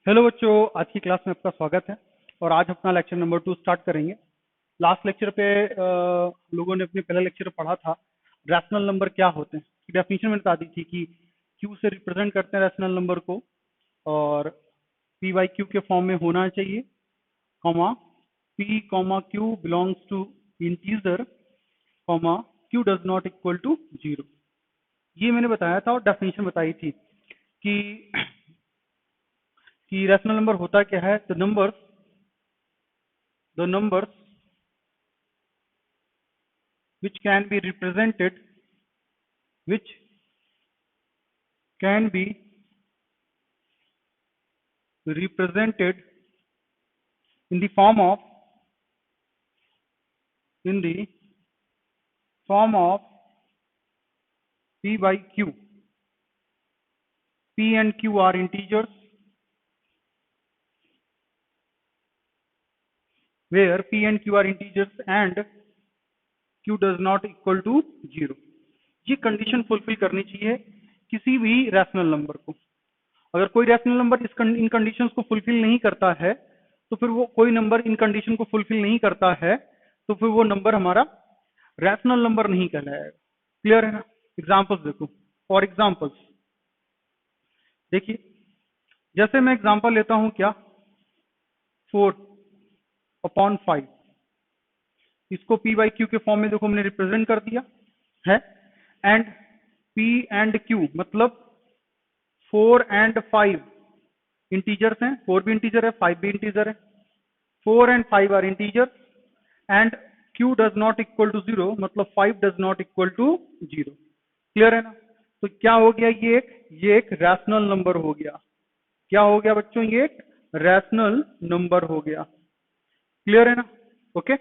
Hello बच्चों, आज की क्लास में आपका स्वागत है। और आज अपना लेक्चर नंबर 2 स्टार्ट करेंगे। लास्ट लेक्चर पे लोगों ने अपने पहले लेक्चर में पढ़ा था रैशनल नंबर क्या होते हैं। डेफिनेशन मैंने बता दी थी कि क्यू से रिप्रेजेंट करते हैं रैशनल नंबर को, और पी बाई क्यू के फॉर्म में होना चाहिए, comma P comma Q belongs to integer, comma Q does not equal to 0। ये मैंने बताया था और डेफिनेशन बताई थी कि रैशनल नंबर होता क्या है। The numbers which can be represented which can be represented in the form of p by q. p and q are integers where p and q are integers and q does not equal to 0। ये condition fulfil करनी चाहिए किसी भी rational number को। अगर कोई rational number in conditions को fulfil नहीं करता है तो फिर वो कोई नंबर इन कंडीशन को फुलफिल नहीं करता है तो फिर वो नंबर हमारा रैशनल नंबर नहीं कहलाएगा। क्लियर है ना? एग्जांपल्स देखो। फॉर एग्जांपल्स देखिए, जैसे मैं एग्जांपल लेता हूं क्या, 4/5। इसको p बाई क्यू के फॉर्म में देखो हमने रिप्रेजेंट कर दिया है। एंड p एंड q मतलब 4 and 5 इंटीजर्स हैं। 4 भी इंटीजर है, 5 भी इंटीजर है। 4 and 5 are integers and q does not equal to 0 मतलब 5 does not equal to 0। Clear है ना? तो क्या हो गया, ये एक रैशनल नंबर हो गया। क्या हो गया बच्चों? ये एक रैशनल नंबर हो गया। क्लियर है ना? ओके,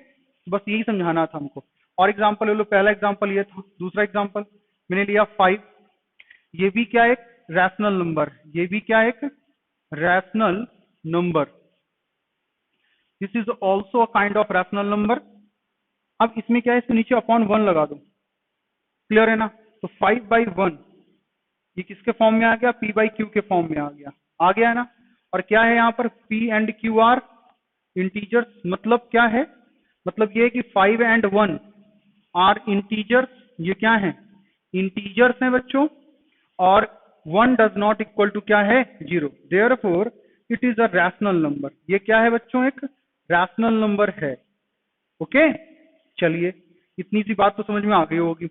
बस यही समझाना था हमको। और एग्जांपल ले लो। पहला एग्जांपल ये था। दूसरा एग्जांपल मैंने लिया 5। ये भी क्या एक रैशनल नंबर, ये भी क्या एक rational number. This is also a kind of rational number. अब इसमें क्या है, इसके नीचे अपॉन 1 लगा दो। क्लियर है ना? तो 5/1 ये किसके फॉर्म में आ गया? p बाई क्यू के फॉर्म में आ गया है ना? और क्या है यहाँ पर? p and q are integers. मतलब क्या है? मतलब ये कि 5 and 1 आर इंटीजर्स। ये क्या है? इंटीजर्स हैं बच्चों। और 1 डज नॉट इक्वल टू क्या है? 0। Therefore it is a rational number. ये क्या है बच्चों? एक रैशनल नंबर है। ओके, चलिए, इतनी सी बात तो समझ में आ गई होगी।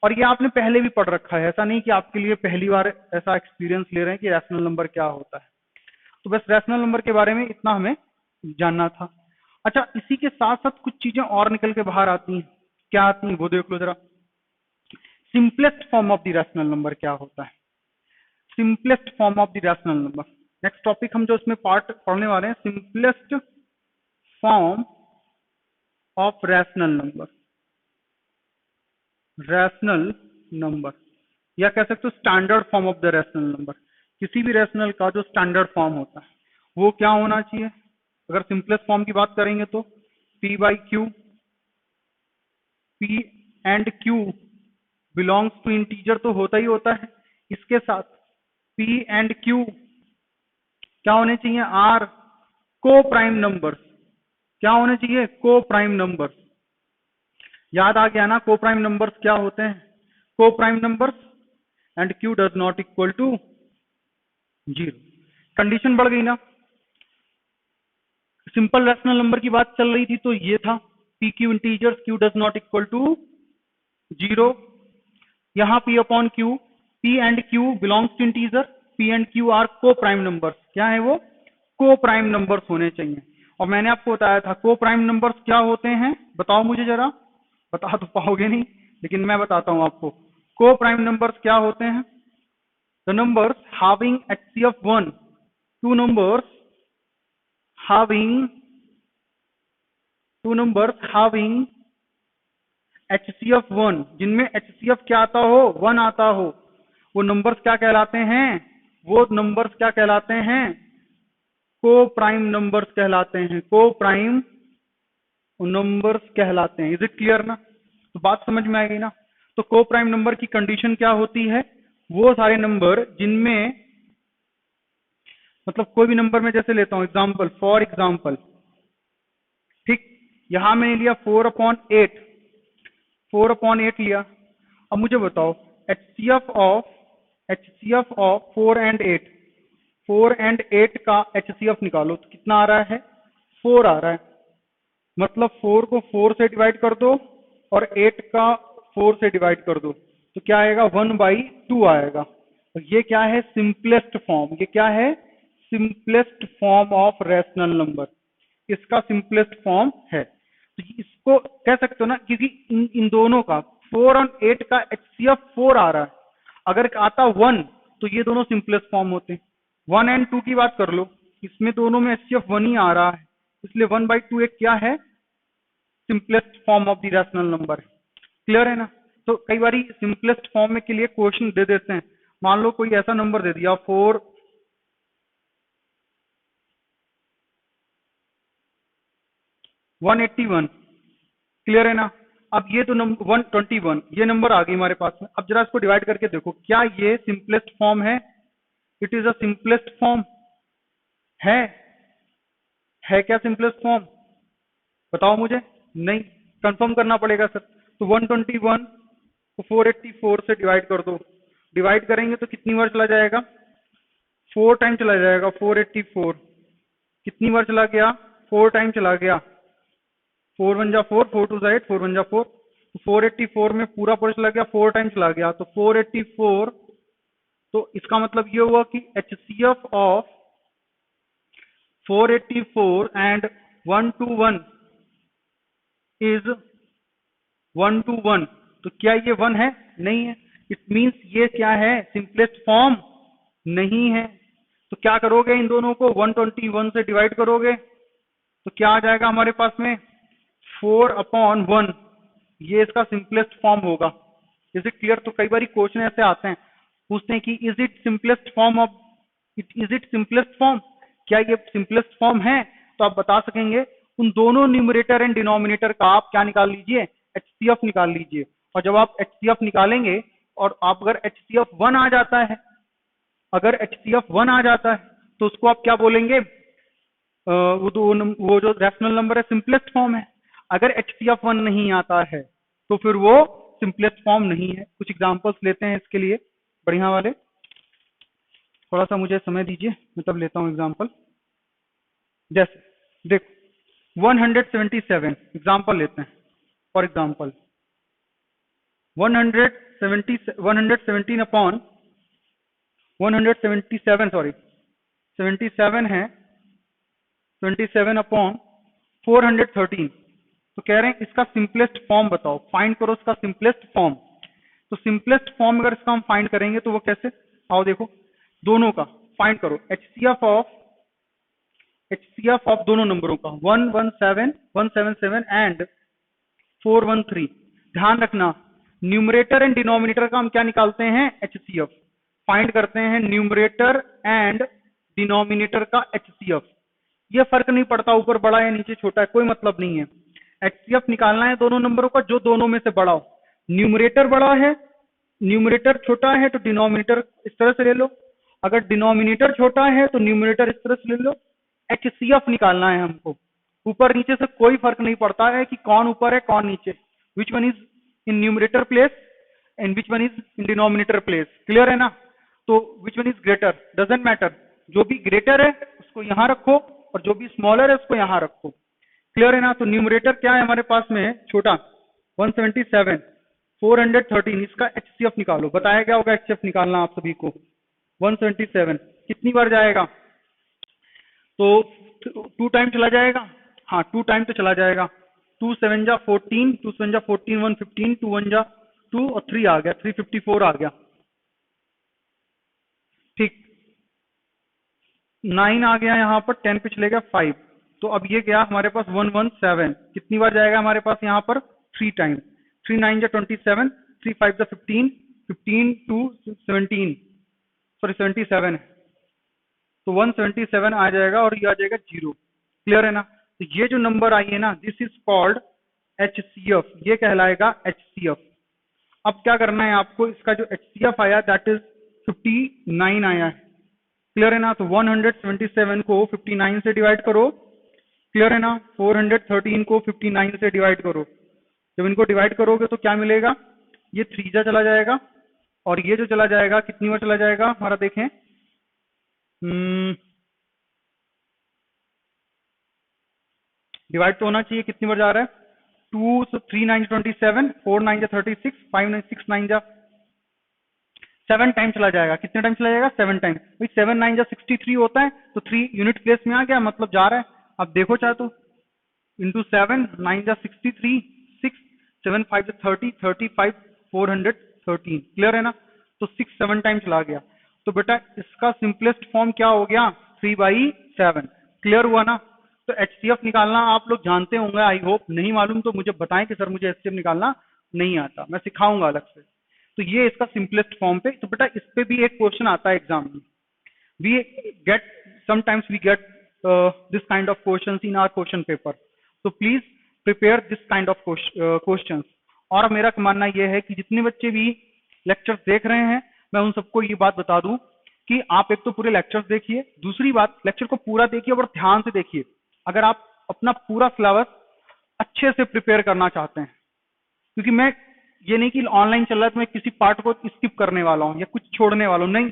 और ये आपने पहले भी पढ़ रखा है, ऐसा नहीं कि आपके लिए पहली बार ऐसा एक्सपीरियंस ले रहे हैं कि रैशनल नंबर क्या होता है। तो बस रैशनल नंबर के बारे में इतना हमें जानना था। अच्छा, इसी के साथ साथ कुछ चीजें और निकल के बाहर आती हैं। क्या आती हैं वो देख लो जरा। Simplest form of the rational number क्या होता है? Simplest form of the rational number. Next topic हम जो इसमें पार्ट पढ़ने वाले हैं, simplest form of rational number. Rational number या कह सकते हो standard form of the rational number. किसी भी रैशनल का जो स्टैंडर्ड फॉर्म होता है वो क्या होना चाहिए? अगर सिंपलेस्ट फॉर्म की बात करेंगे तो p by Q, p and q belongs to integer तो होता ही होता है। इसके साथ p एंड q क्या होने चाहिए? Are coprime numbers. क्या होने चाहिए? को प्राइम नंबर्स। याद आ गया ना को प्राइम नंबर्स क्या होते हैं? Coprime numbers and q does not equal to 0। Condition बढ़ गई ना। सिंपल रैशनल नंबर की बात चल रही थी तो ये था p q integers, q does not equal to 0। यहाँ p upon q, p and q belongs to integer, p and q are coprime numbers. क्या है वो? को प्राइम नंबर्स होने चाहिए। और मैंने आपको बताया था को प्राइम नंबर्स क्या होते हैं। बताओ मुझे जरा। बता तो पाओगे नहीं, लेकिन मैं बताता हूं आपको। को प्राइम नंबर्स क्या होते हैं? The numbers having HCF 1, two numbers having HCF 1, जिनमें HCF क्या आता हो? 1 आता हो। वो नंबर्स क्या कहलाते हैं? वो नंबर्स क्या कहलाते हैं? को प्राइम नंबर्स कहलाते हैं। को प्राइम नंबर्स कहलाते हैं। इज इट क्लियर ना? तो बात समझ में आ गई ना? तो को प्राइम नंबर की कंडीशन क्या होती है? वो सारे नंबर जिनमें मतलब कोई भी नंबर में जैसे लेता हूं एग्जाम्पल, फॉर एग्जाम्पल, ठीक, यहां मैंने लिया 4/8, 4/8 लिया। अब मुझे बताओ एचसीएफ ऑफ 4 and 8, 4 and 8 का एचसीएफ निकालो तो कितना आ रहा है, 4 आ रहा है। मतलब 4 को 4 से डिवाइड कर दो और 8 का 4 से डिवाइड कर दो तो क्या आएगा, 1/2 आएगा। और ये क्या है, सिंपलेस्ट फॉर्म, ये क्या है, simplest form of rational number, इसका सिंपलेस्ट फॉर्म है। तो इसको कह सकते हो ना, क्योंकि इन दोनों का 4 और 8 का एचसीएफ 4 आ रहा है। अगर आता 1 तो ये दोनों सिंपलेस्ट फॉर्म होते। 1 and 2 की बात कर लो, इसमें दोनों में एचसीएफ 1 ही आ रहा है, इसलिए 1/2 एक क्या है, simplest form of the rational number. Clear है ना। तो कई बार सिंपलेस्ट फॉर्म में के लिए क्वेश्चन दे देते हैं। मान लो कोई ऐसा नंबर दे दिया 181, क्लियर है ना। अब ये तो नंबर 121, ये नंबर आ गई हमारे पास में। अब जरा इसको डिवाइड करके देखो, क्या ये सिंपलेस्ट फॉर्म है, it is a simplest form है क्या सिंपलेस्ट फॉर्म, बताओ मुझे। नहीं, कंफर्म करना पड़ेगा सर। तो 121 को 484 से डिवाइड कर दो, डिवाइड करेंगे तो कितनी बार चला जाएगा, 4 टाइम चला जाएगा। 484 कितनी बार चला गया, 4 टाइम चला गया। 4 1 जा 4, 4 2 जा 8, 4 1 जा 4, तो 484 में पूरा पूरा चला गया, 4 टाइम चला गया तो 484। तो इसका मतलब ये हुआ कि एचसीएफ ऑफ 484 and 121 इज 121। तो क्या ये 1 है, नहीं है। इट मींस ये क्या है, सिंपलेस्ट फॉर्म नहीं है। तो क्या करोगे, इन दोनों को 121 से डिवाइड करोगे तो क्या आ जाएगा हमारे पास में, 4/1, ये इसका सिंपलेस्ट फॉर्म होगा। Is it clear. तो कई बार क्वेश्चन ऐसे आते हैं, पूछते हैं कि is it simplest form of is it simplest form, क्या ये सिंपलेस्ट फॉर्म है। तो आप बता सकेंगे उन दोनों न्यूमरेटर एंड डिनोमिनेटर का आप क्या निकाल लीजिए, एचसीएफ निकाल लीजिए। और जब आप एचसीएफ निकालेंगे और आप अगर एचसीएफ 1 आ जाता है, अगर एचसीएफ 1 आ जाता है तो उसको आप क्या बोलेंगे, वो जो रैशनल नंबर है सिंपलेस्ट फॉर्म है। अगर एचसीएफ 1 नहीं आता है तो फिर वो सिंपलेस्ट फॉर्म नहीं है। कुछ एग्जांपल्स लेते हैं इसके लिए बढ़िया वाले, थोड़ा सा मुझे समय दीजिए, मैं तब लेता हूं एग्जांपल। जैसे देखो 177 एग्जांपल लेते हैं। फॉर एग्जांपल 117 अपॉन 177, सॉरी 77 है, 27 अपॉन 413। तो कह रहे हैं इसका सिंपलेस्ट फॉर्म बताओ, फाइंड करो इसका सिंपलेस्ट फॉर्म। तो सिंपलेस्ट फॉर्म अगर इसका हम फाइंड करेंगे तो वो कैसे, आओ देखो, दोनों का फाइंड करो, एचसीएफ ऑफ दोनों नंबरों का 177 एंड 413। ध्यान रखना, न्यूमरेटर एंड डिनोमिनेटर का हम क्या निकालते हैं, एचसीएफ। फाइंड करते हैं न्यूमरेटर एंड डिनोमिनेटर का एचसीएफ। ये फर्क नहीं पड़ता ऊपर बड़ा है नीचे छोटा है, कोई मतलब नहीं है। एचसीएफ निकालना है दोनों नंबरों का जो दोनों में से बड़ा हो। न्यूमरेटर बड़ा है, न्यूमरेटर छोटा है तो डिनोमिनेटर इस तरह से ले लो। अगर डिनोमिनेटर छोटा है तो न्यूमरेटर इस तरह से ले लो। एचसीएफ निकालना है हमको, ऊपर नीचे से कोई फर्क नहीं पड़ता है कि कौन ऊपर है कौन नीचे, which one is in numerator place and which one is in denominator place. Clear है ना। तो which one is greater, doesn't matter, जो भी ग्रेटर है उसको यहां रखो और जो भी स्मॉलर है उसको यहां रखो। क्लियर है ना। तो न्यूमरेटर क्या है हमारे पास में, छोटा 177, 413, इसका एचसीएफ निकालो। बताया क्या होगा एचसीएफ निकालना आप सभी को। 177 कितनी बार जाएगा, तो 2 टाइम चला जाएगा, हाँ 2 टाइम तो चला जाएगा। 2 7 जा 14, 2 7 जा 14, 115, 2 1 जा 2 और 3 आ गया, 354 आ गया। ठीक, 9 आ गया यहाँ पर, 10 पे चले गया 5। तो अब ये गया हमारे पास 117, कितनी बार जाएगा हमारे पास यहाँ पर, 3 टाइम। 3 9 जा 27, 3 5 जा 15, 15 2 17, सॉरी 77 है, तो 177 आ जाएगा और ये आ जाएगा 0। क्लियर है ना। तो ये जो नंबर आई है ना, दिस इज कॉल्ड एचसीएफ, ये कहलाएगा एचसीएफ। अब क्या करना है आपको, इसका जो एचसीएफ आया दैट इज 59 आया है। क्लियर है ना। तो 177 को 59 से डिवाइड करो, क्लियर है ना। 413 को 59 से डिवाइड करो। जब इनको डिवाइड करोगे तो क्या मिलेगा, ये 3 जा चला जाएगा और ये जो चला जाएगा कितनी बार चला जाएगा हमारा, देखें डिवाइड तो होना चाहिए, कितनी बार जा रहा है, 2 3 9 27, 4 9 36, 5 9 6 9 जा 7 टाइम चला जाएगा। कितने टाइम चला जाएगा, 7 टाइम। भाई 7 9 जा 63 होता है, तो 3 यूनिट प्लेस में आ गया, मतलब जा रहा है। अब देखो चाहे तो इंटू 7 9 जा 63, 6 7 5 जा 30, 35 413, क्लियर है ना। तो 6 7 टाइम चला गया। तो बेटा इसका सिंपलेस्ट फॉर्म क्या हो गया, 3/7, क्लियर हुआ ना। तो एचसीएफ निकालना आप लोग जानते होंगे, आई होप। नहीं मालूम तो मुझे बताएं कि सर मुझे एचसीएफ निकालना नहीं आता, मैं सिखाऊंगा अलग से। तो ये इसका सिंपलेस्ट फॉर्म पे। तो बेटा इस पे भी एक क्वेश्चन आता है एग्जाम में। We get sometimes we get this kind of questions in our question paper, तो please prepare this kind of questions. और मेरा मानना यह है कि जितने बच्चे भी लेक्चर्स देख रहे हैं, मैं उन सबको ये बात बता दूं कि आप एक तो पूरे लेक्चर्स देखिए, दूसरी बात लेक्चर को पूरा देखिए और ध्यान से देखिए। अगर आप अपना पूरा सिलेबस अच्छे से प्रिपेयर करना चाहते हैं, क्योंकि मैं ये नहीं कि ऑनलाइन चल रहा है तो मैं किसी पार्ट को स्किप करने वाला हूं या कुछ छोड़ने वाला हूं, नहीं।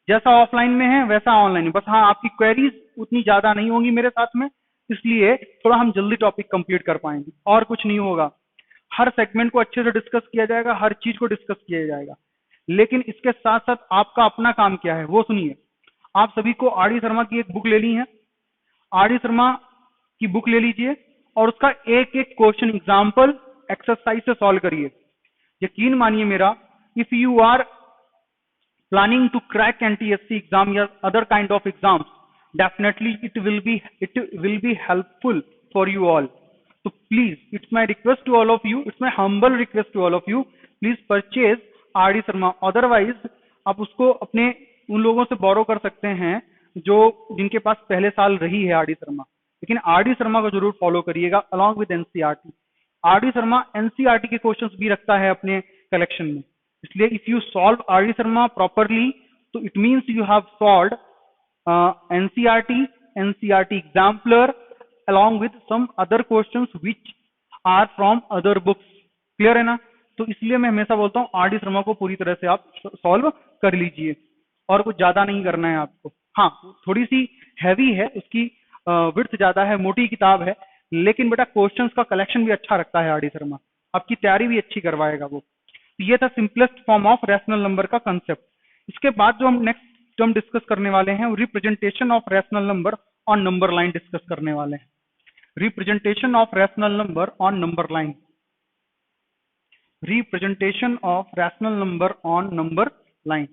जैसा ऑफलाइन में है वैसा ऑनलाइन है, बस हाँ आपकी क्वेरीज उतनी ज्यादा नहीं होंगी मेरे साथ में, इसलिए थोड़ा हम जल्दी टॉपिक कंप्लीट कर पाएंगे, और कुछ नहीं होगा। हर सेगमेंट को अच्छे से डिस्कस किया जाएगा, हर चीज को डिस्कस किया जाएगा। लेकिन इसके साथ साथ आपका अपना काम क्या है वो सुनिए। आप सभी को आर डी शर्मा की एक बुक ले ली है, आर डी शर्मा की बुक ले लीजिए और उसका एक एक क्वेश्चन एग्जाम्पल एक्सरसाइज से सॉल्व करिए। यकीन मानिए मेरा, if you are planning to crack NTSC exam or other kind of exams, definitely it will be helpful for you all. So please, it's my request to all of you, it's my humble request to all of you, please purchase RD Sharma. Otherwise आप उसको अपने उन लोगों से बोरो कर सकते हैं जो जिनके पास पहले साल रही है RD शर्मा, लेकिन RD शर्मा को जरूर फॉलो करिएगा along with NCERT. RD Sharma NCERT के क्वेश्चंस भी रखता है अपने कलेक्शन में, इसलिए if you solve R Sharma properly तो it means you have solved NCERT exemplar along with some other questions which are from other books, clear है ना। तो इसलिए मैं हमेशा बोलता हूँ आर डी शर्मा को पूरी तरह से आप सॉल्व कर लीजिए, और कुछ ज्यादा नहीं करना है आपको। हाँ थोड़ी सी हैवी है, उसकी विड्थ ज्यादा है, मोटी किताब है, लेकिन बेटा क्वेश्चंस का कलेक्शन भी अच्छा रखता है आर डी शर्मा, आपकी तैयारी भी अच्छी करवाएगा वो। ये था simplest form of rational number का कंसेप्ट। इसके बाद जो हम नेक्स्ट टर्म डिस्कस करने वाले हैं, representation of rational number on number line discuss करने वाले हैं। Representation of rational number on number line, representation of rational number on number line.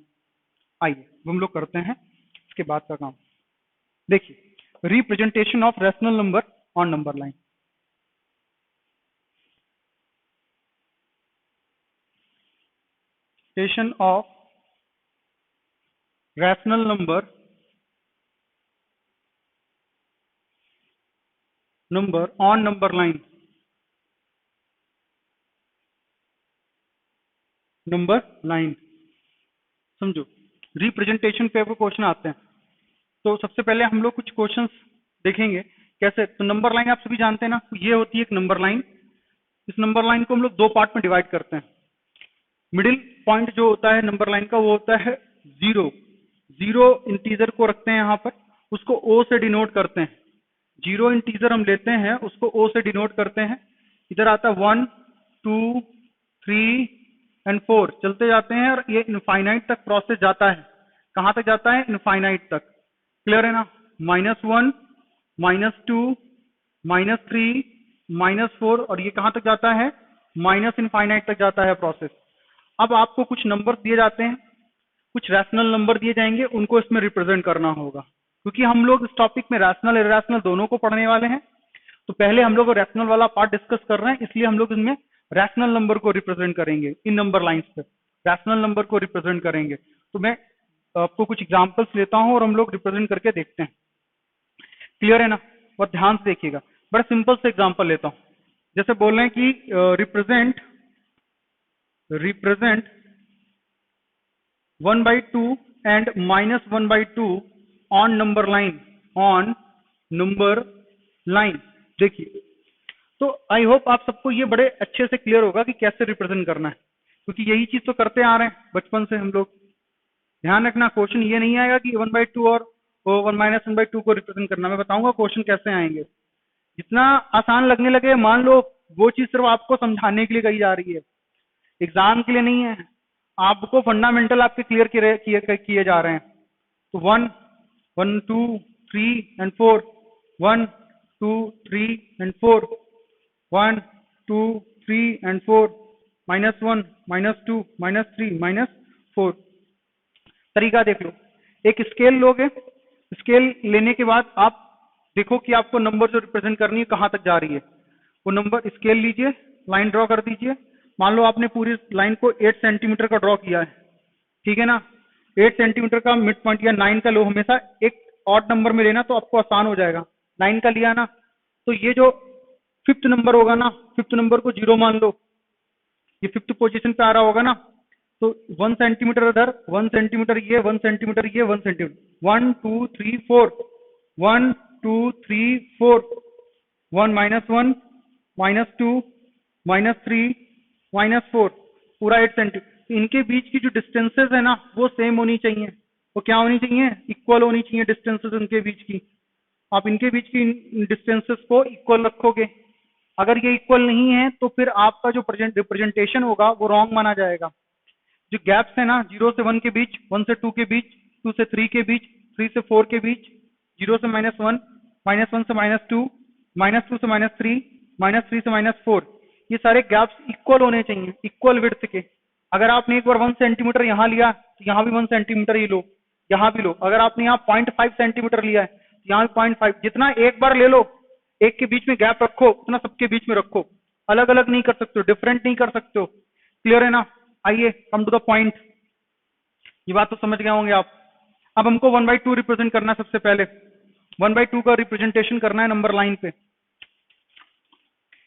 आइए हम लोग करते हैं इसके बाद का काम। देखिए, representation of rational number on number line. Representation of rational number on number line, number line समझो। रिप्रेजेंटेशन पे क्वेश्चन आते हैं, तो सबसे पहले हम लोग कुछ क्वेश्चंस देखेंगे कैसे। तो नंबर लाइन आप सभी जानते हैं ना, ये होती है एक नंबर लाइन। इस नंबर लाइन को हम लोग दो पार्ट में डिवाइड करते हैं। मिडिल पॉइंट जो होता है नंबर लाइन का वो होता है जीरो। जीरो इंटीजर को रखते हैं यहाँ पर, उसको ओ से डिनोट करते हैं। जीरो इंटीजर हम लेते हैं, उसको ओ से डिनोट करते हैं। इधर आता है 1 2 3 एंड 4, चलते जाते हैं और ये इनफाइनाइट तक प्रोसेस जाता है। कहां तक जाता है, इनफाइनाइट तक, क्लियर है ना। -1 -2 -3 -4, और ये कहां तक जाता है, माइनस इनफाइनाइट तक जाता है प्रोसेस। अब आपको कुछ नंबर दिए जाते हैं, कुछ रैशनल नंबर दिए जाएंगे, उनको इसमें रिप्रेजेंट करना होगा। क्योंकि हम लोग इस टॉपिक में रैशनल इरैशनल दोनों को पढ़ने वाले हैं, तो पहले हम लोग रैशनल वाला पार्ट डिस्कस कर रहे हैं, इसलिए हम लोग इसमें रैशनल नंबर को रिप्रेजेंट करेंगे। इन नंबर लाइंस पे रैशनल नंबर को रिप्रेजेंट करेंगे। तो मैं आपको कुछ एग्जांपल्स लेता हूं और हम लोग रिप्रेजेंट करके देखते हैं, क्लियर है ना। और ध्यान से देखिएगा, बड़ा सिंपल से एग्जांपल लेता हूं। जैसे बोल रहे हैं कि represent 1/2 and -1/2 on number line। देखिए, तो आई होप आप सबको ये बड़े अच्छे से क्लियर होगा कि कैसे रिप्रेजेंट करना है, क्योंकि यही चीज तो करते आ रहे हैं बचपन से हम लोग। ध्यान रखना, क्वेश्चन ये नहीं आएगा कि 1/2 और 1 - 1/2 को रिप्रेजेंट करना। मैं बताऊंगा क्वेश्चन कैसे आएंगे। जितना आसान लगने लगे, मान लो वो चीज सिर्फ आपको समझाने के लिए कही जा रही है, एग्जाम के लिए नहीं है। आपको फंडामेंटल आपके क्लियर किए जा रहे हैं। तो 1 1 2 3 एंड 4, 1 2 3 एंड 4, 1 2 3 एंड 4, -1 -2 -3 -4। तरीका देख लो, एक स्केल लोगे, स्केल लेने के बाद आप देखो कि आपको नंबर जो रिप्रेजेंट करनी है कहां तक जा रही है। वो नंबर स्केल लीजिए, लाइन ड्रॉ कर दीजिए। मान लो आपने पूरी लाइन को 8 सेंटीमीटर का ड्रॉ किया है, ठीक है ना। 8 सेंटीमीटर का मिड पॉइंट या 9 का लो, हमेशा एक ऑड नंबर में लेना तो आपको आसान हो जाएगा। 9 का लिया ना, तो ये जो 5th नंबर होगा ना, 5th नंबर को 0 मान लो, ये 5th पोजीशन पे आ रहा होगा ना। तो 1 सेंटीमीटर इधर, 1 सेंटीमीटर ये, 1 सेंटीमीटर ये, 1 सेंटीमीटर, 1 2 3 4, 1 2 3 4, 1 -1 -2 -3 -4, पूरा 8 सेंटीमीटर। इनके बीच की जो डिस्टेंसेस है ना, वो सेम होनी चाहिए। वो क्या होनी चाहिए? इक्वल होनी चाहिए डिस्टेंसेस इनके बीच की। आप इनके बीच की डिस्टेंसेस को इक्वल रखोगे। अगर ये इक्वल नहीं है तो फिर आपका जो रिप्रेजेंटेशन होगा वो रॉन्ग माना जाएगा। जो गैप्स है ना, 0 से 1 के बीच, 1 से 2 के बीच, 2 से 3 के बीच, 3 से 4 के बीच, 0 से -1, -1 से -2, -2 से -3, -3 से -4, ये सारे गैप्स इक्वल होने चाहिए, इक्वल विड्थ के। अगर आपने एक बार 1 सेंटीमीटर यहाँ लिया तो यहाँ भी 1 सेंटीमीटर ही लो, यहाँ भी लो। अगर आपने यहाँ 0.5 सेंटीमीटर लिया है तो यहाँ भी 0.5, जितना एक बार ले लो, एक के बीच में गैप रखो, उतना सबके बीच में रखो। अलग अलग नहीं कर सकते हो, डिफरेंट नहीं कर सकते हो। क्लियर है ना? आइए कम टू द पॉइंट। ये बात तो समझ गए होंगे आप। अब हमको 1/2 रिप्रेजेंट करना है। सबसे पहले 1/2 का रिप्रेजेंटेशन करना है नंबर लाइन पे।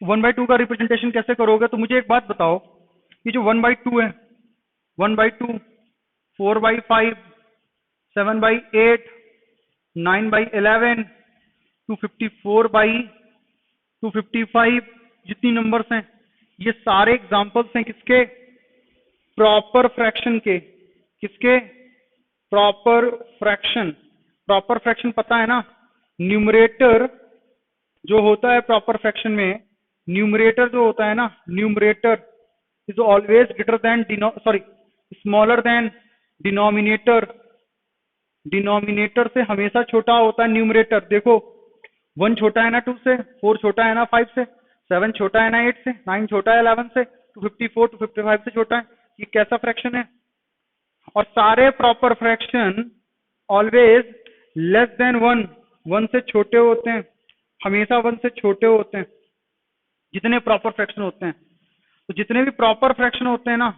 1/2 का रिप्रेजेंटेशन कैसे करोगे? तो मुझे एक बात बताओ, ये जो 1/2 है, 1/2, 4/5, 7/8, 9/11, 254/255, जितनी नंबर्स हैं, ये सारे एग्जांपल्स हैं किसके? प्रॉपर फ्रैक्शन के। किसके? Proper fraction. प्रॉपर फ्रैक्शन पता है ना? न्यूमरेटर जो होता है प्रॉपर फ्रैक्शन में, न्यूमरेटर जो होता है ना, numerator is always greater than smaller than denominator. Denominator से हमेशा छोटा होता है न्यूमरेटर। देखो, 1 छोटा है ना 2 से, 4 छोटा है ना 5 से, 7 छोटा है ना 8 से, 9 छोटा है 11 से, 254 255 से छोटा है। ये कैसा फ्रैक्शन है? और सारे proper fraction always less than 1, 1 से छोटे होते हैं, हमेशा 1 से छोटे होते हैं जितने प्रॉपर फ्रैक्शन होते हैं। तो जितने भी प्रॉपर फ्रैक्शन होते हैं ना,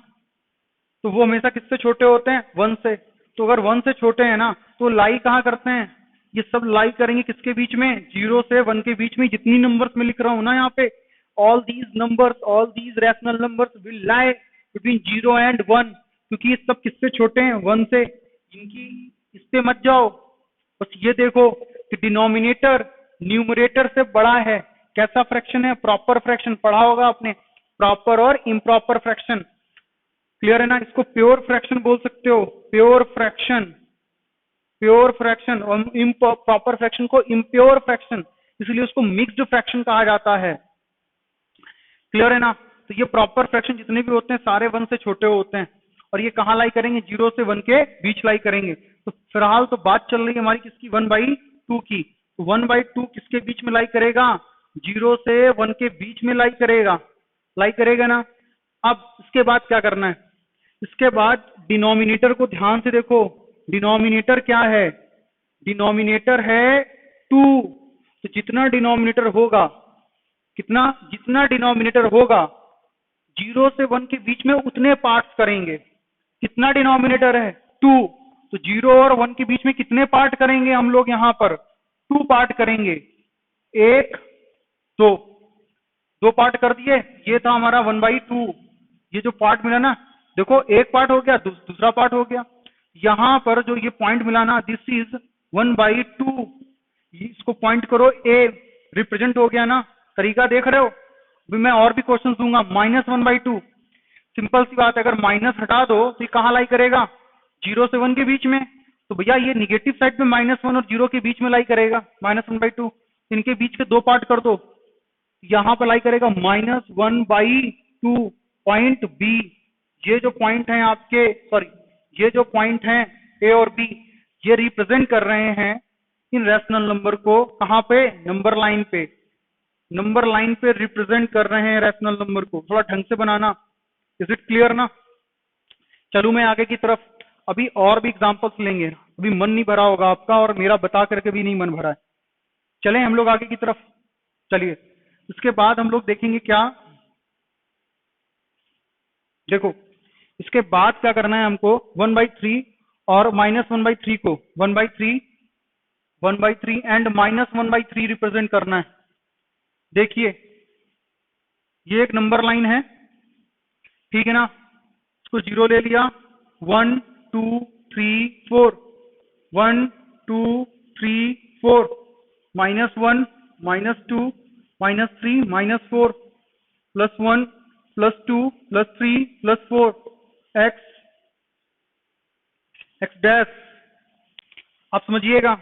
तो वो हमेशा किससे छोटे होते हैं? 1 से। तो अगर 1 से छोटे हैं ना, तो लाई कहाँ करते हैं? ये सब लाई करेंगे किसके बीच में? 0 से 1 के बीच में। जितनी नंबर्स में लिख रहा हूं ना यहाँ पे, all these rational numbers will lie between 0 and 1, क्योंकि ये सब किससे छोटे हैं? 1 से। इनकी इस पे मत जाओ, बस ये देखो कि डिनोमिनेटर न्यूमरेटर से बड़ा है। कैसा फ्रैक्शन है? Proper fraction. पढ़ा होगा आपने, प्रॉपर और इम्प्रॉपर फ्रैक्शन। क्लियर है ना? इसको प्योर फ्रैक्शन बोल सकते हो, प्योर फ्रैक्शन। प्योर फ्रैक्शन और प्रॉपर फ्रैक्शन को इम्प्योर फ्रैक्शन, इसलिए उसको मिक्स्ड फ्रैक्शन कहा जाता है। क्लियर है ना? तो ये प्रॉपर फ्रैक्शन जितने भी होते हैं सारे 1 से छोटे होते हैं, और ये कहाँ लाई करेंगे? 0 से 1 के बीच लाई करेंगे। तो फिलहाल तो बात चल रही है हमारी किसकी? 1/2 की। तो 1/2 किसके बीच में लाई करेगा? 0 से 1 के बीच में लाई करेगा ना। अब इसके बाद क्या करना है? इसके बाद डिनोमिनेटर को ध्यान से देखो। डिनोमिनेटर क्या है? डिनोमिनेटर है 2। तो जितना डिनोमिनेटर होगा, कितना? जितना डिनोमिनेटर होगा 0 से 1 के बीच में उतने पार्ट्स करेंगे। कितना डिनोमिनेटर है? 2। तो 0 और 1 के बीच में कितने पार्ट करेंगे हम लोग? यहाँ पर 2 पार्ट करेंगे। 1 2 पार्ट कर दिए। ये था हमारा 1/2। ये जो पार्ट मिला ना, देखो एक पार्ट हो गया, दूसरा पार्ट हो गया। यहां पर जो ये पॉइंट मिला ना, दिस इज 1/2, इसको पॉइंट करो ए, रिप्रेजेंट हो गया ना। तरीका देख रहे हो? अभी मैं और भी क्वेश्चन दूंगा। -1/2, सिंपल सी बात है, अगर माइनस हटा दो तो ये कहाँ लाई करेगा? 0 से 1 के बीच में। तो भैया ये निगेटिव साइड में -1 और 0 के बीच में लाई करेगा, -1/2। इनके बीच के दो पार्ट कर दो, यहां पर लाई करेगा -1/2 पॉइंट बी। ये जो पॉइंट है आपके, सॉरी, ये जो पॉइंट है ए और बी, ये रिप्रेजेंट कर रहे हैं इन रैशनल नंबर को। कहां पे? नंबर लाइन पे। नंबर लाइन पे रिप्रेजेंट कर रहे हैं रैशनल नंबर को। थोड़ा ढंग से बनाना। इज इट क्लियर ना? चलूं मैं आगे की तरफ। अभी और भी एग्जांपल्स लेंगे। अभी मन नहीं भरा होगा आपका, और मेरा बता करके भी नहीं मन भरा है। चलें हम लोग आगे की तरफ। चलिए, इसके बाद हम लोग देखेंगे क्या, देखो इसके बाद क्या करना है हमको, 1/3 और -1/3 को 1/3 एंड -1/3 रिप्रेजेंट करना है। देखिए ये एक नंबर लाइन है, ठीक है ना? इसको 0 ले लिया, 1 2 3 4, 1 2 3 4, -1 -2 -3 -4 +1 +2 +3 +4 x डैश। आप समझिएगा।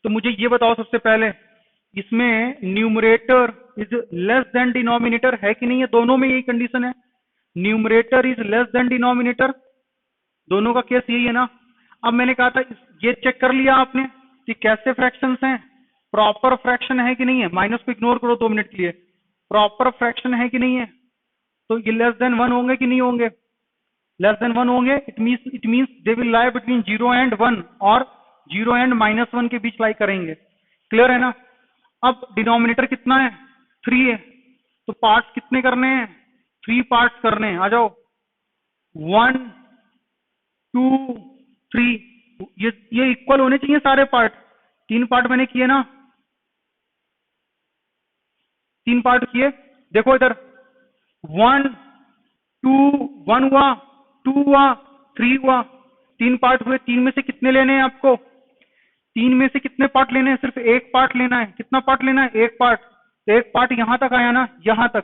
तो मुझे ये बताओ सबसे पहले, इसमें numerator is less than denominator है कि नहीं है? दोनों में यही कंडीशन है, numerator is less than denominator. दोनों का केस यही है ना। अब मैंने कहा था ये चेक कर लिया आपने कि कैसे फ्रैक्शंस हैं, प्रॉपर फ्रैक्शन है कि नहीं है। माइनस को इग्नोर करो 2 मिनट के लिए, प्रॉपर फ्रैक्शन है कि नहीं है। तो ये लेस देन 1 होंगे कि नहीं होंगे? लेस देन 1 होंगे। It means they will lie between 0 and 1, और 0 एंड -1 के बीच लाई करेंगे। क्लियर है ना? अब डिनोमिनेटर कितना है? 3 है। तो पार्ट्स कितने करने हैं? 3 पार्ट्स करने हैं। आ जाओ, 1 2 3, ये इक्वल होने चाहिए सारे पार्ट। 3 पार्ट मैंने किए ना, 3 पार्ट किए। देखो इधर, 1 2 1 हुआ, 2 हुआ, 3 हुआ, 3 पार्ट हुए। 3 में से कितने लेने हैं आपको? 3 में से कितने पार्ट लेने हैं? सिर्फ एक पार्ट लेना है। कितना पार्ट लेना है? एक पार्ट। एक पार्ट यहां तक आया ना, यहां तक।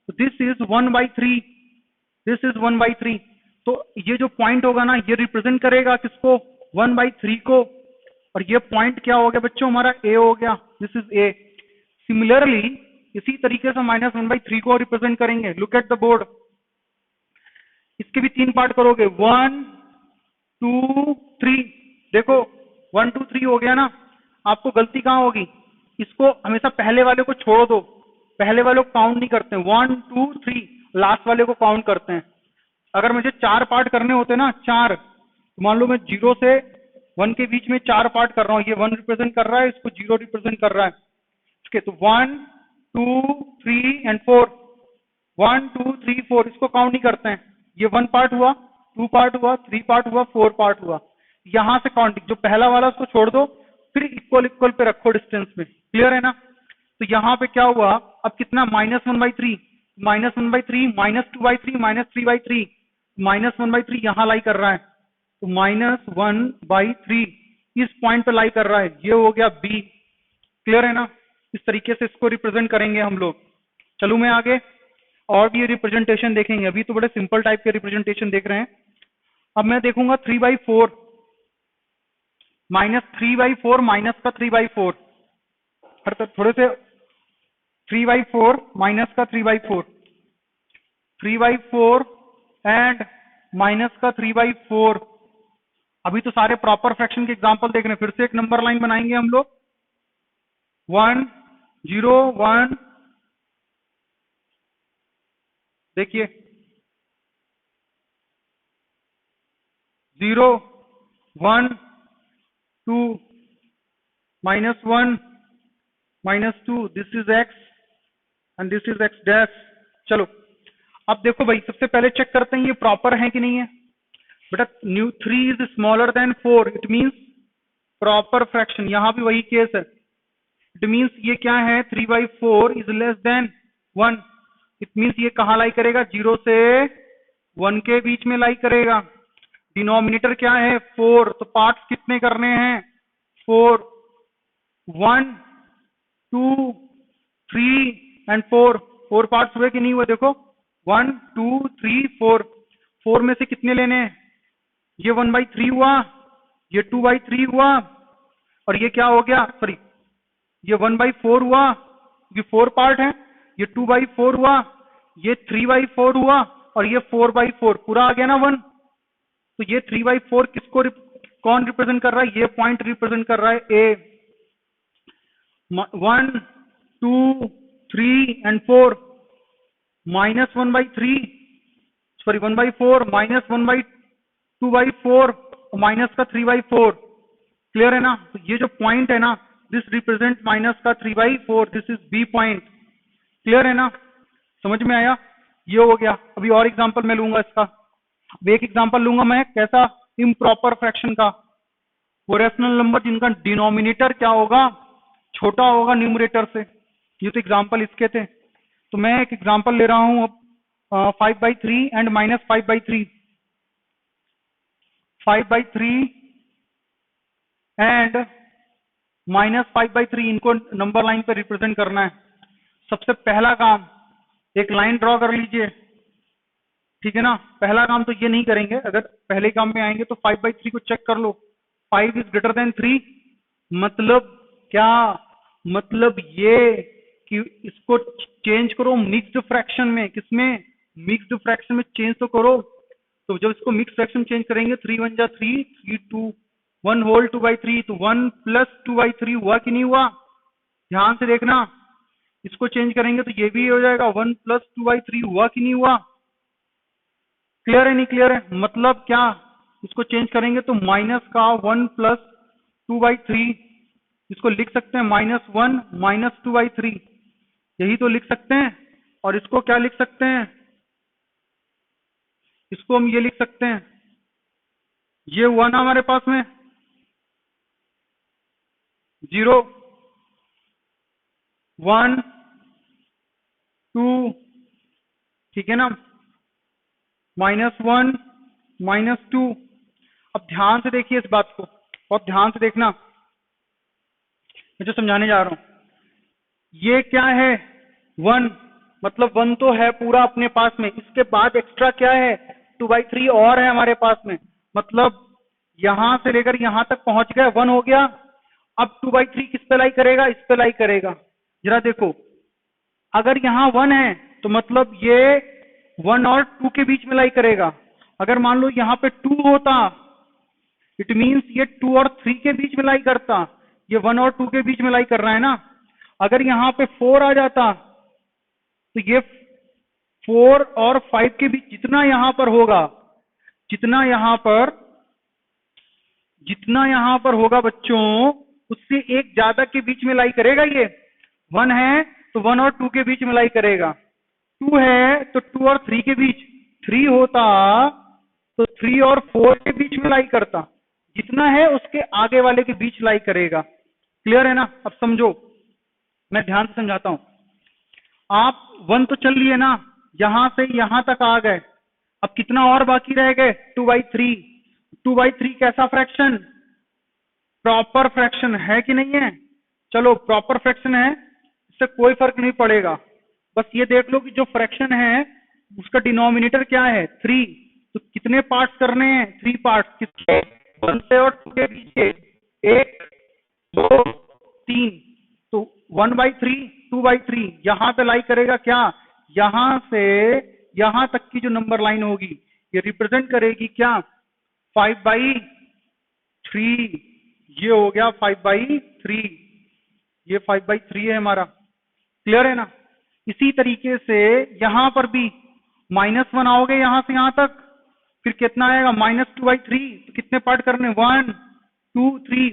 तो दिस इज 1/3, दिस इज 1/3। तो ये जो पॉइंट होगा ना, ये रिप्रेजेंट करेगा किसको? 1/3 को। और ये पॉइंट क्या हो गया बच्चों? हमारा ए हो गया। This is a. सिमिलरली इसी तरीके से -1/3 को रिप्रेजेंट करेंगे। Look at the board. इसके भी 3 पार्ट करोगे, 1 2 3। देखो 1 2 3 हो गया ना। आपको गलती कहां होगी? इसको हमेशा पहले वाले को छोड़ दो, पहले वाले को काउंट नहीं करते। 1 2 3, लास्ट वाले को काउंट करते हैं। अगर मुझे 4 पार्ट करने होते ना, 4, तो मान लो मैं 0 से 1 के बीच में 4 पार्ट कर रहा हूं। ये 1 रिप्रेजेंट कर रहा है, इसको 0 रिप्रेजेंट कर रहा है। ठीक है, तो 1 2 3 एंड 4, 1 2 3 4, इसको काउंट नहीं करते हैं। ये 1 पार्ट हुआ, 2 पार्ट हुआ, 3 पार्ट हुआ, 4 पार्ट हुआ। यहां से काउंटिंग, जो पहला वाला उसको छोड़ दो, फिर इक्वल इक्वल पे रखो डिस्टेंस में। क्लियर है ना? तो यहां पे क्या हुआ? अब कितना? -1/3, -1/3, -2/3, -3/3, -1/3 यहां लाई कर रहा है। तो -1/3 इस पॉइंट पे लाई कर रहा है। ये हो गया बी। क्लियर है ना? इस तरीके से इसको रिप्रेजेंट करेंगे हम लोग। चलूं मैं आगे, और भी ये रिप्रेजेंटेशन देखेंगे। अभी तो बड़े सिंपल टाइप के रिप्रेजेंटेशन देख रहे हैं। अब मैं देखूंगा 3/4, -3/4, माइनस का 3/4, थोड़े से 3/4 माइनस का 3/4, 3/4 एंड माइनस का 3/4। अभी तो सारे प्रॉपर फ्रैक्शन के एग्जांपल देख रहे हैं। फिर से एक नंबर लाइन बनाएंगे हम लोग, 1 0 1। देखिए 0 1 2 -1 -2, this is x and this is x dash. चलो अब देखो भाई, सबसे पहले चेक करते हैं ये प्रॉपर है कि नहीं है। बेटा 3 is smaller than 4, it means proper fraction. यहां भी वही केस है। इट मींस ये क्या है? 3/4 is less than 1। It means ये कहां लाई करेगा? 0 से 1 के बीच में लाई करेगा। डिनोमिनेटर क्या है 4, तो पार्ट्स कितने करने हैं 4, 1 2 3 एंड 4, 4 पार्ट्स हुए कि नहीं हुए देखो 1 2 3 4, 4 में से कितने लेने हैं, ये 1/3 हुआ, ये 2/3 हुआ, और ये क्या हो गया सॉरी ये 1/4 हुआ, ये 4 पार्ट है, ये 2/4 हुआ, ये 3/4 हुआ, और ये 4/4 पूरा आ गया ना 1। तो ये 3/4 किसको कौन रिप्रेजेंट कर रहा है, ये पॉइंट रिप्रेजेंट कर रहा है ए। 1 2 3 एंड 4 -1/3 सॉरी 1/4 -1/2/4 माइनस का 3/4, क्लियर है ना। तो ये जो पॉइंट है ना दिस रिप्रेजेंट माइनस का 3/4, this is B point, clear है ना, समझ में आया। ये हो गया। अभी और एग्जांपल मैं लूंगा इसका, अब एक एग्जांपल लूंगा मैं कैसा, इम्प्रॉपर फ्रैक्शन का, वो रेशनल नंबर जिनका डिनोमिनेटर क्या होगा छोटा होगा न्यूमरेटर से। ये तो एग्जांपल इसके थे, तो मैं एक एग्जांपल ले रहा हूं अब 5/3 एंड -5/3, 5/3 एंड -5/3 इनको नंबर लाइन पे रिप्रेजेंट करना है। सबसे पहला काम एक लाइन ड्रॉ कर लीजिए, ठीक है ना। पहला काम तो ये नहीं करेंगे, अगर पहले काम में आएंगे तो 5/3 को चेक कर लो, 5 इज ग्रेटर देन 3, मतलब क्या, मतलब ये कि इसको चेंज करो मिक्स्ड फ्रैक्शन में, किसमें मिक्स्ड फ्रैक्शन में चेंज तो करो। तो जब इसको मिक्स फ्रैक्शन चेंज करेंगे 3 1 जा 3, 3 2 1 होल 2/3, तो 1 + 2/3 हुआ कि नहीं हुआ, ध्यान से देखना। इसको चेंज करेंगे तो ये भी हो जाएगा 1 + 2/3 हुआ कि नहीं हुआ, क्लियर है नहीं क्लियर है, मतलब क्या, इसको चेंज करेंगे तो माइनस का 1 + 2/3, इसको लिख सकते हैं -1 - 2/3, यही तो लिख सकते हैं। और इसको क्या लिख सकते हैं, इसको हम ये लिख सकते हैं, ये हुआ ना हमारे पास में 0 1 2, ठीक है ना, -1 -2। अब ध्यान से देखिए इस बात को, बहुत ध्यान से देखना, मैं जो समझाने जा रहा हूं। ये क्या है 1, मतलब 1 तो है पूरा अपने पास में, इसके बाद एक्स्ट्रा क्या है 2/3 और है हमारे पास में, मतलब यहां से लेकर यहां तक पहुंच गया 1 हो गया। अब 2/3 किस पे लाई करेगा, इस पे लाई करेगा। जरा देखो, अगर यहाँ 1 है तो मतलब ये 1 और 2 के बीच में लाई करेगा। अगर मान लो यहाँ पे 2 होता, इट मीन्स ये 2 और 3 के बीच में लाई करता, ये 1 और 2 के बीच में लाई कर रहा है ना। अगर यहाँ पे 4 आ जाता तो ये 4 और 5 के बीच जितना यहां पर होगा, जितना यहां पर होगा बच्चों, उससे एक ज्यादा के बीच में लाई करेगा। ये 1 है तो 1 और 2 के बीच में लाई करेगा, 2 है तो 2 और 3 के बीच, 3 होता तो 3 और 4 के बीच में लाई करता, जितना है उसके आगे वाले के बीच लाई करेगा, क्लियर है ना। अब समझो, मैं ध्यान से समझाता हूं। आप 1 तो चल लिए ना, यहां से यहां तक आ गए, अब कितना और बाकी रह गए 2/3। 2/3 कैसा फ्रैक्शन, प्रॉपर फ्रैक्शन है कि नहीं है, चलो प्रॉपर फ्रैक्शन है, इससे कोई फर्क नहीं पड़ेगा। बस ये देख लो कि जो फ्रैक्शन है उसका डिनोमिनेटर क्या है 3, तो कितने पार्ट्स करने हैं 3 पार्ट्स, किसके 1 से और 2 के बीच के, 1 2 3, तो 1/3 2/3 यहां पे लाई करेगा क्या, यहां से यहां तक की जो नंबर लाइन होगी ये रिप्रेजेंट करेगी क्या 5/3, ये हो गया 5/3, ये 5/3 है हमारा, क्लियर है ना। इसी तरीके से यहां पर भी -1 आओगे यहां से यहां तक, फिर कितना आएगा -2/3, तो कितने पार्ट करने 1 2 3,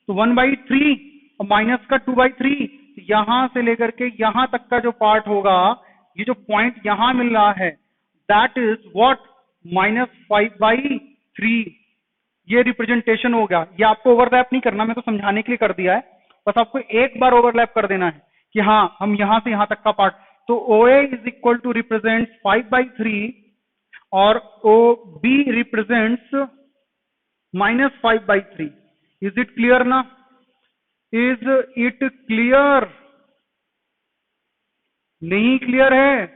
तो 1/3 और माइनस का 2/3, यहां से लेकर के यहां तक का जो पार्ट होगा, ये जो पॉइंट यहां मिल रहा है दैट इज व्हाट -5/3, ये रिप्रेजेंटेशन हो गया। ये आपको ओवरलैप नहीं करना, मैं तो समझाने के लिए कर दिया है, बस आपको एक बार ओवरलैप कर देना है कि हाँ हम यहां से यहां तक का पार्ट, तो OA is equal to represent 5/3 और OB represents -5/3। Is it clear ना? Is it clear? नहीं क्लियर है?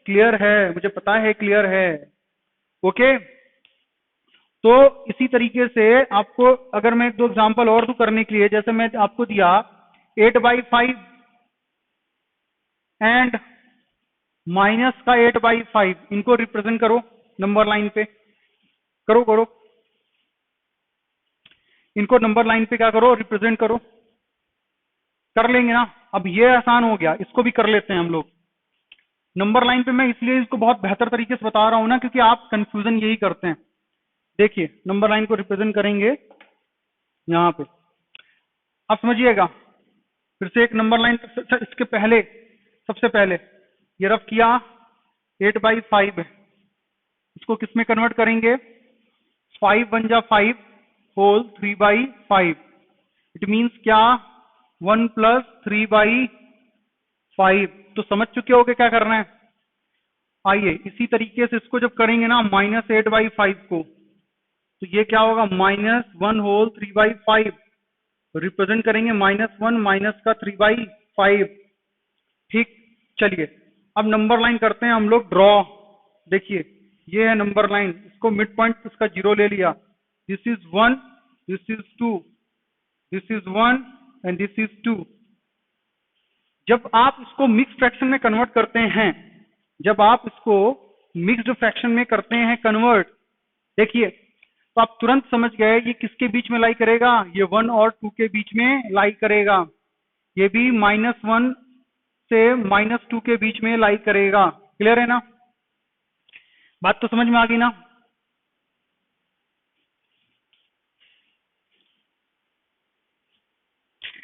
क्लियर है, मुझे पता है क्लियर है। ओके, तो इसी तरीके से आपको अगर मैं एक दो एग्जांपल और दूं करने के लिए, जैसे मैं आपको दिया 8/5 एंड माइनस का 8/5, इनको रिप्रेजेंट करो नंबर लाइन पे, करो करो, इनको नंबर लाइन पे क्या करो, रिप्रेजेंट करो। कर लेंगे ना? अब ये आसान हो गया, इसको भी कर लेते हैं हम लोग नंबर लाइन पे। मैं इसलिए इसको बहुत बेहतर तरीके से बता रहा हूं ना, क्योंकि आप कंफ्यूजन यही करते हैं। देखिए नंबर लाइन को रिप्रेजेंट करेंगे यहां पे, आप समझिएगा। फिर से एक नंबर लाइन, इसके पहले सबसे पहले ये रफ किया 8/5 है, इसको किस में कन्वर्ट करेंगे? 5 1 जा 5 होल 3/5। इट मीन्स क्या? 1 + 3/5। तो समझ चुके होगे क्या करना है। आइए इसी तरीके से इसको जब करेंगे ना -8/5 को, तो ये क्या होगा? -1 होल 3/5 रिप्रेजेंट करेंगे -1 माइनस का 3/5। ठीक, चलिए अब नंबर लाइन करते हैं हम लोग ड्रॉ। देखिए ये है नंबर लाइन, इसको मिड पॉइंट इसका 0 ले लिया। This is 1, this is 2, this is 1 and this is 2। जब आप इसको मिक्स फ्रैक्शन में कन्वर्ट करते हैं, जब आप इसको मिक्स्ड फ्रैक्शन में करते हैं कन्वर्ट, देखिए तो आप तुरंत समझ गए ये किसके बीच में लाई करेगा? ये 1 और 2 के बीच में लाई करेगा। ये भी -1 से -2 के बीच में लाई करेगा। क्लियर है ना? बात तो समझ में आ गई ना?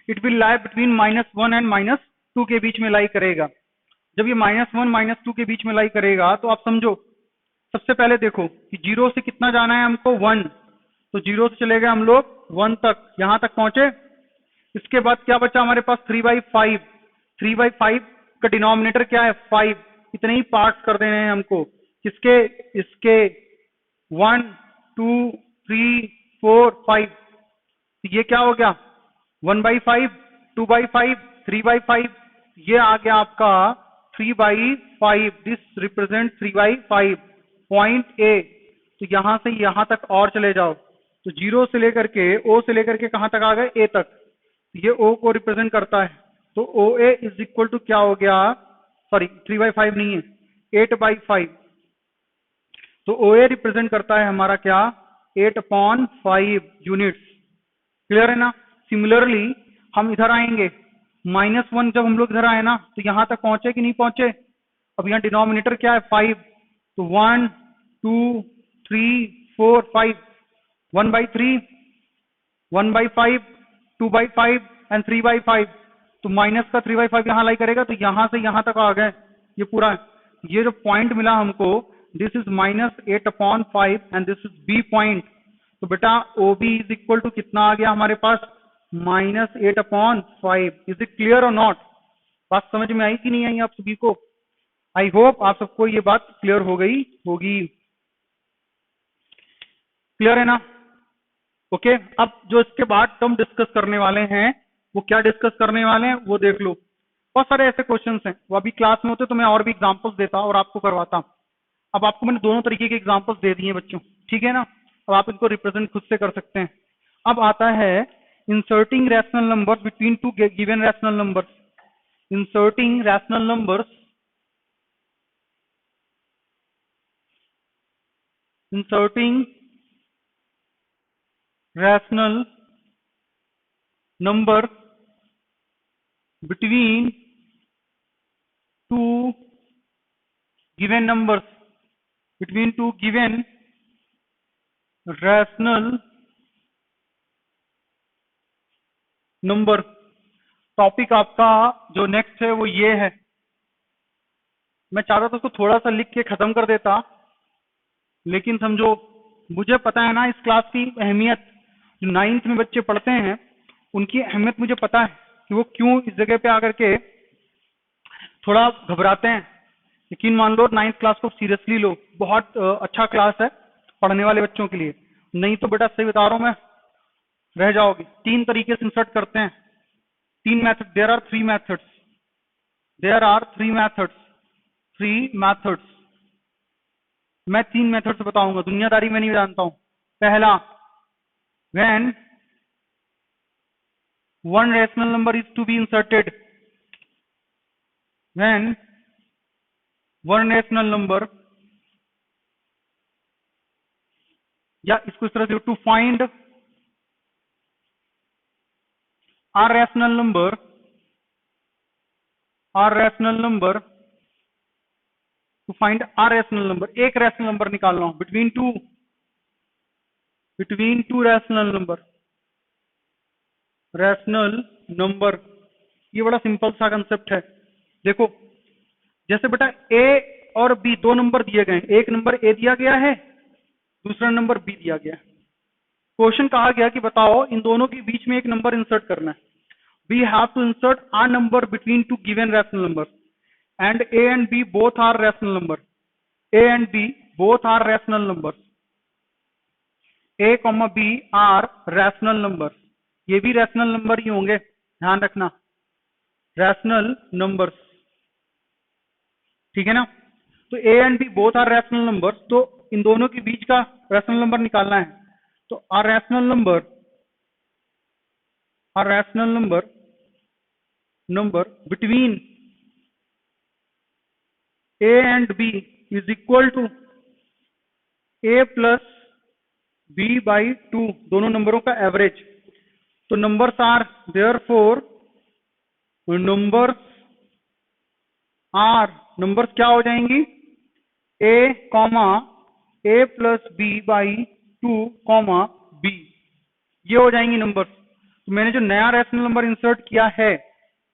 It will lie between -1 and -2 के बीच में लाई करेगा। जब ये -1 -2 के बीच में लाई करेगा तो आप समझो, सबसे पहले देखो कि 0 से कितना जाना है हमको? 1। तो 0 से चले गए हम लोग 1 तक, यहां तक पहुंचे। इसके बाद क्या बचा हमारे पास? 3/5। 3/5 का डिनोमिनेटर क्या है? 5। इतने ही पार्ट्स कर देने हैं हमको। किसके? इसके 1 2 3 4 5। तो ये क्या हो गया? 1/5, 2/5, 3/5। ये आ गया आपका 3/5। This represent 3/5 point A. तो यहां से यहां तक और चले जाओ, तो 0 से लेकर के ओ से लेकर के कहां तक आ गए? ए तक। ये ओ को रिप्रेजेंट करता है। तो ओ ए इज इक्वल टू क्या हो गया? सॉरी 3/5 नहीं है, 8/5। तो ओ ए रिप्रेजेंट करता है हमारा क्या? 8/5 यूनिट्स। क्लियर है ना? सिमिलरली हम इधर आएंगे, -1 जब हम लोग इधर आए ना, तो यहां तक पहुंचे कि नहीं पहुंचे? अब यहाँ डिनोमिनेटर क्या है? 5। तो 1 2 3 4 5, 1/3, 1/5, 2/5 एंड 3/5। तो माइनस का 3/5 यहां लाई करेगा, तो यहां से यहां तक आ गए ये पूरा। ये जो पॉइंट मिला हमको, this is -8/5 and this is B point. तो बेटा O B is equal to कितना आ गया हमारे पास? -8/5। इज इट क्लियर और नॉट? बात समझ में आई कि नहीं आई आप सभी को? आई होप आप सबको ये बात क्लियर हो गई होगी। क्लियर है ना? ओके, अब जो इसके बाद हम डिस्कस करने वाले हैं, वो क्या डिस्कस करने वाले हैं वो देख लो। बहुत सारे ऐसे क्वेश्चंस हैं, वो अभी क्लास में होते तो मैं और भी एग्जांपल्स देता और आपको करवाता। अब आपको मैंने दोनों तरीके के एग्जांपल्स दे दिए बच्चों, ठीक है ना? अब आप इनको रिप्रेजेंट खुद से कर सकते हैं। अब आता है inserting rational numbers between two given rational numbers. Inserting rational numbers, inserting rational number between two given numbers, between two given rational number। Topic आपका जो नेक्स्ट है वो ये है। मैं चाहता था उसको थोड़ा सा लिख के खत्म कर देता, लेकिन समझो मुझे पता है ना इस क्लास की अहमियत, जो 9th में बच्चे पढ़ते हैं उनकी अहमियत मुझे पता है कि वो क्यों इस जगह पे आकर के थोड़ा घबराते हैं। यकीन मान लो 9th क्लास को सीरियसली लो, बहुत अच्छा क्लास है पढ़ने वाले बच्चों के लिए। नहीं तो बेटा सही बता रहा हूं मैं, रह जाओगे। 3 तरीके से इंसर्ट करते हैं, 3 method, there are 3 methods, there are 3 methods, 3 methods. मैं 3 मेथड्स बताऊंगा, दुनियादारी में नहीं जानता हूं। पहला, when one rational number is to be inserted, when one rational number, या इसको इस तरह से, to find r rational number, to find r rational number, एक रैशनल नंबर निकालना हो बिटवीन टू रैशनल नंबर। ये बड़ा सिंपल सा कंसेप्ट है। देखो, जैसे बेटा a और b 2 नंबर दिए गए हैं, एक नंबर a दिया गया है, दूसरा नंबर b दिया गया है। क्वेश्चन कहा गया कि बताओ इन दोनों के बीच में एक नंबर इंसर्ट करना है। We have to insert a number between two given rational number, and a and b both are rational number, a and b both are rational numbers, a, b are rational numbers। ये भी rational number ही होंगे, ध्यान रखना, rational numbers, ठीक है ना। तो a and b both are rational numbers, तो इन दोनों के बीच का रैशनल नंबर निकालना है। तो R rational number between a and b is equal to a plus b by 2, दोनों नंबरों का एवरेज। तो नंबर्स आर, देयरफॉर नंबर्स क्या हो जाएंगी, a plus b by 2 b, ये हो जाएंगी नंबर्स। तो मैंने जो नया रैशनल नंबर इंसर्ट किया है,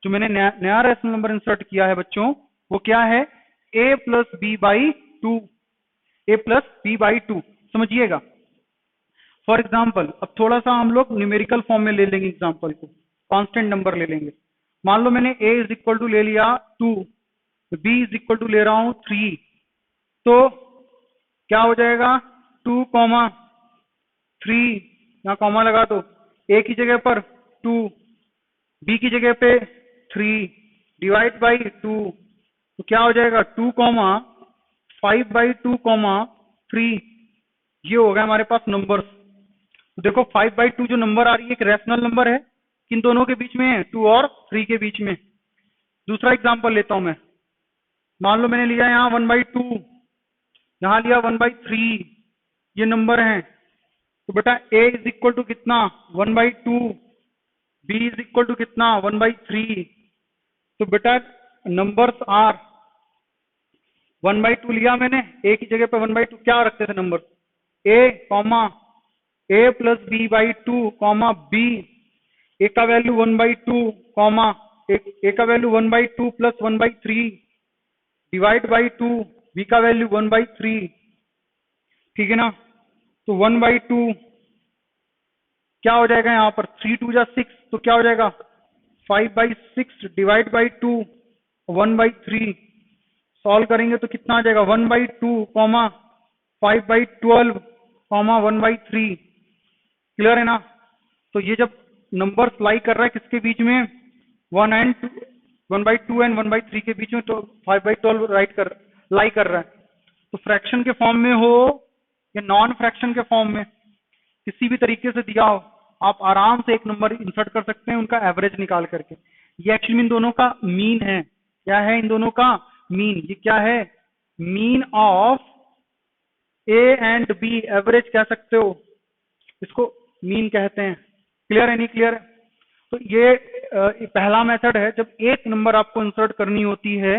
नया रैशनल नंबर इंसर्ट किया है बच्चों, वो क्या है, a प्लस b बाई 2, समझिएगा। फॉर एग्जाम्पल, अब थोड़ा सा हम लोग न्यूमेरिकल फॉर्म में ले लेंगे एग्जाम्पल को, कांस्टेंट नंबर ले लेंगे। मान लो मैंने a इज इक्वल टू ले लिया 2, b इज इक्वल टू ले रहा हूं 3, तो क्या हो जाएगा, 2, 3, यहां कॉमा लगा दो, a की जगह पर 2, b की जगह पे 3, डिवाइड बाई 2, तो क्या हो जाएगा 2, 5 बाई 2, 3, ये हो गया हमारे पास नंबर्स। तो देखो 5 बाई 2 जो नंबर आ रही है, एक रैशनल नंबर है, किन दोनों के बीच में है, 2 और 3 के बीच में। दूसरा एग्जांपल लेता हूं मैं, मान लो मैंने लिया यहाँ 1/2, यहां लिया 1/3, ये नंबर है। तो बेटा a इज इक्वल टू कितना, 1/2, b इज इक्वल टू कितना, 1/3। तो बेटा नंबर्स आर, 1/2 लिया मैंने, a की जगह पे 1/2 क्या रखते थे number, a plus b by 2, b, a का वैल्यू 1/2, a का value 1/2 plus 1/3 divide by 2, b का वैल्यू 1/3, ठीक है ना। तो 1/2 क्या हो जाएगा यहाँ पर, 3 2 जा 6, तो क्या हो जाएगा 5/6 डिवाइड बाई 2, 1/3। सॉल्व करेंगे तो कितना आ जाएगा, 1/2, 5/12, 1/3। क्लियर है ना। तो ये जब नंबर लाई कर रहा है किसके बीच में, 1/2 एंड 1/3 के बीच में, तो 5/12 लाई कर रहा है। तो फ्रैक्शन के फॉर्म में हो या नॉन फ्रैक्शन के फॉर्म में, किसी भी तरीके से दिया हो, आप आराम से एक नंबर इंसर्ट कर सकते हैं उनका एवरेज निकाल करके। ये एक्चुअली इन दोनों का मीन है। क्या है इन दोनों का मीन, ये क्या है, mean of A and B, average कह सकते हो, इसको मीन कहते हैं। क्लियर है, नहीं क्लियर है। तो ये पहला मेथड है, जब एक नंबर आपको इंसर्ट करनी होती है,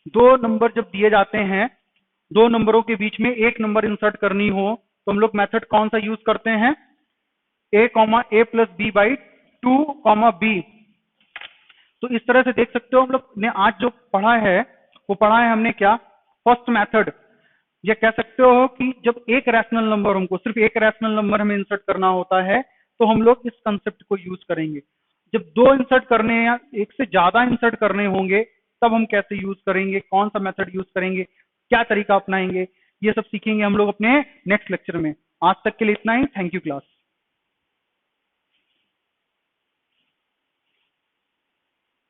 2 नंबर जब दिए जाते हैं, 2 नंबरों के बीच में एक नंबर इंसर्ट करनी हो, तो हम लोग मेथड कौन सा यूज करते हैं, a plus b by 2, b। तो इस तरह से देख सकते हो, हम लोग ने आज जो पढ़ा है वो पढ़ा है हमने क्या, फर्स्ट मेथड। ये कह सकते हो कि जब एक रैशनल नंबर, हमको सिर्फ एक रैशनल नंबर हमें इंसर्ट करना होता है, तो हम लोग इस कंसेप्ट को यूज करेंगे। जब 2 इंसर्ट करने या एक से ज्यादा इंसर्ट करने होंगे, तब हम कैसे यूज करेंगे, कौन सा मेथड यूज करेंगे, क्या तरीका अपनाएंगे, ये सब सीखेंगे हम लोग अपने नेक्स्ट लेक्चर में। आज तक के लिए इतना ही। Thank you class.